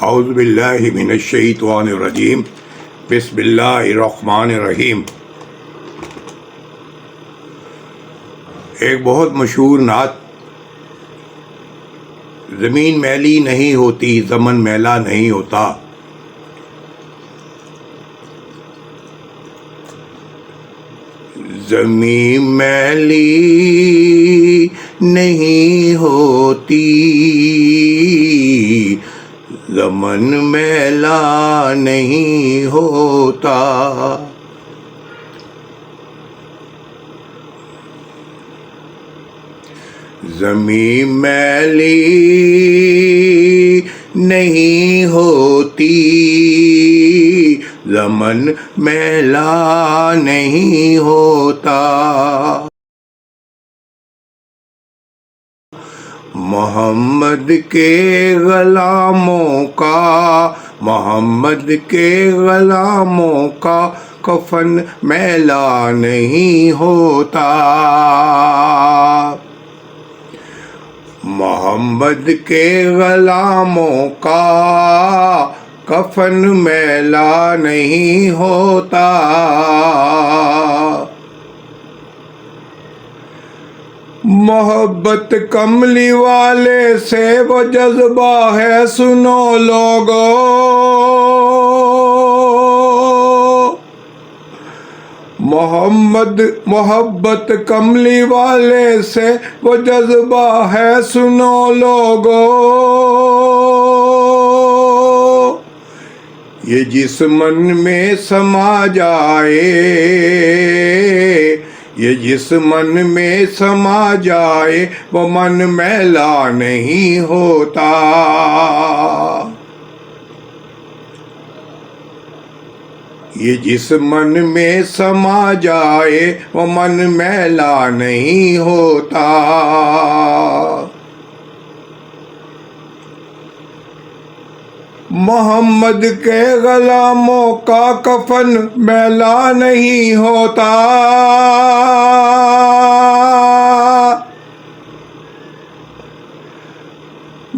اعوذ باللہ من الشیطان الرجیم بسم اللہ الرحمن الرحیم۔ ایک بہت مشہور نعت، زمین میلی نہیں ہوتی زمن میلا نہیں ہوتا، زمین میلی نہیں ہوتی زمن میلا نہیں ہوتا، زمین میلی نہیں ہوتی زمن میلا نہیں ہوتا، محمد کے غلاموں کا، محمد کے غلاموں کا کفن میلا نہیں ہوتا، محمد کے غلاموں کا کفن میلا نہیں ہوتا، محبت کملی والے سے وہ جذبہ ہے سنو لوگو، محبت کملی والے سے وہ جذبہ ہے سنو لوگو، یہ جس من میں سما جائے، یہ جس من میں سما جائے وہ من میلا نہیں ہوتا، یہ جس من میں سما جائے وہ من میلا نہیں ہوتا، محمد کے غلاموں کا کفن میلا نہیں ہوتا،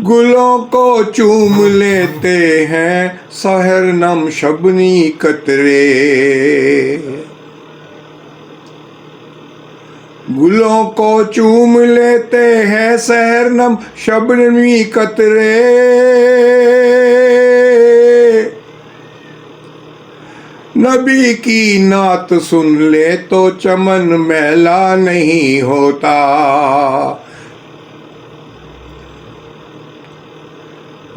گلوں کو چوم لیتے ہیں سحر نم شبنی قطرے، گلوں کو چوم لیتے ہیں سحر نم شبنمی قطرے، نبی کی نعت سن لے تو چمن میلا نہیں ہوتا،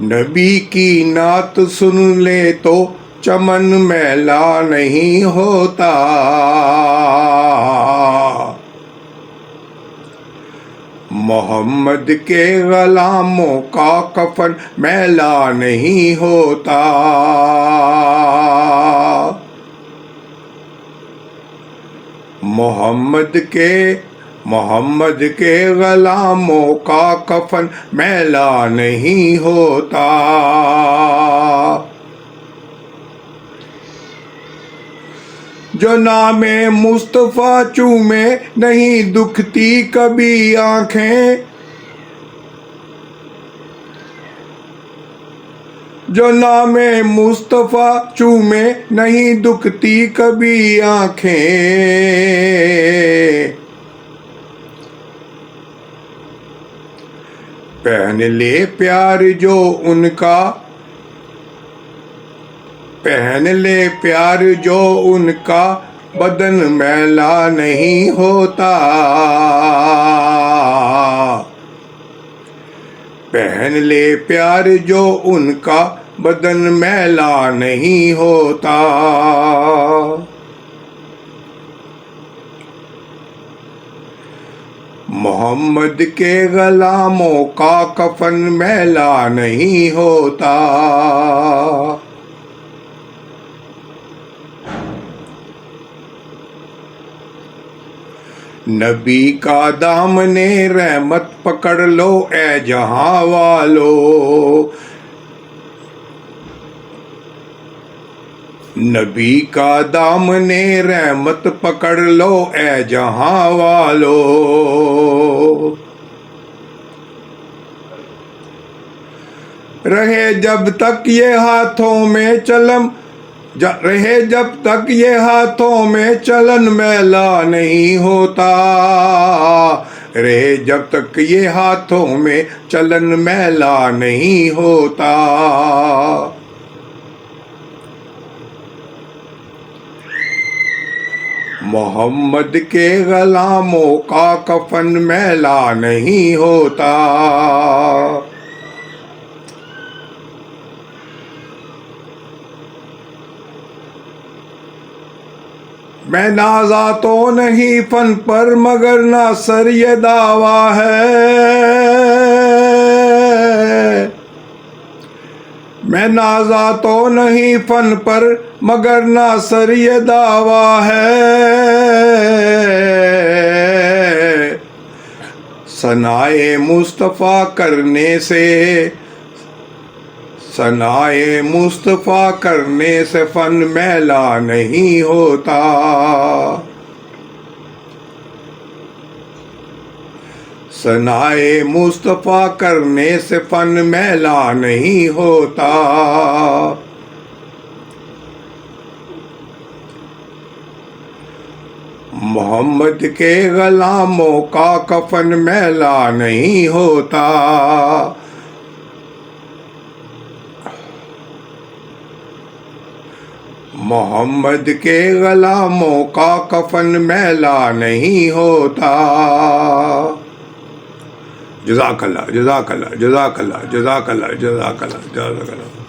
نبی کی نعت سن لے تو چمن میلا نہیں ہوتا، محمد کے غلاموں کا کفن میلا نہیں ہوتا، محمد کے غلاموں کا کفن میلا نہیں ہوتا، جو نام مصطفیٰ چومے نہیں دکھتی کبھی آنکھیں، جو نام مصطفیٰ چومے نہیں دکھتی کبھی آنکھیں، پہن لے پیار جو ان کا، پہن لے پیار جو ان کا بدن میلا نہیں ہوتا، پہن لے پیار جو ان کا بدن میلا نہیں ہوتا، محمد کے غلاموں کا کفن میلا نہیں ہوتا، نبی کا دامن رحمت پکڑ لو اے جہاں والو، نبی کا دامن رحمت پکڑ لو اے جہاں والو، رہے جب تک یہ ہاتھوں میں چلم رہے جب تک یہ ہاتھوں میں چلن میلا نہیں ہوتا، رہے جب تک یہ ہاتھوں میں چلن میلا نہیں ہوتا۔ محمد کے غلاموں کا کفن میلا نہیں ہوتا، میں نازا تو نہیں فن پر مگر ناصر یہ دعویٰ ہے، میں نازا تو نہیں فن پر مگر ناصر یہ دعویٰ ہے، ثنائے مصطفیٰ کرنے سے ثنائے مصطفیٰ کرنے سے فن میلا نہیں ہوتا، ثنائے مصطفیٰ کرنے سے فن میلا نہیں ہوتا۔ محمد کے غلاموں کا کفن میلا نہیں ہوتا، محمد کے غلاموں کا کفن میلا نہیں ہوتا۔ جزاک اللہ، جزاک اللہ، جزاک اللہ، جزاک اللہ، جزاک اللہ، جزاک اللہ۔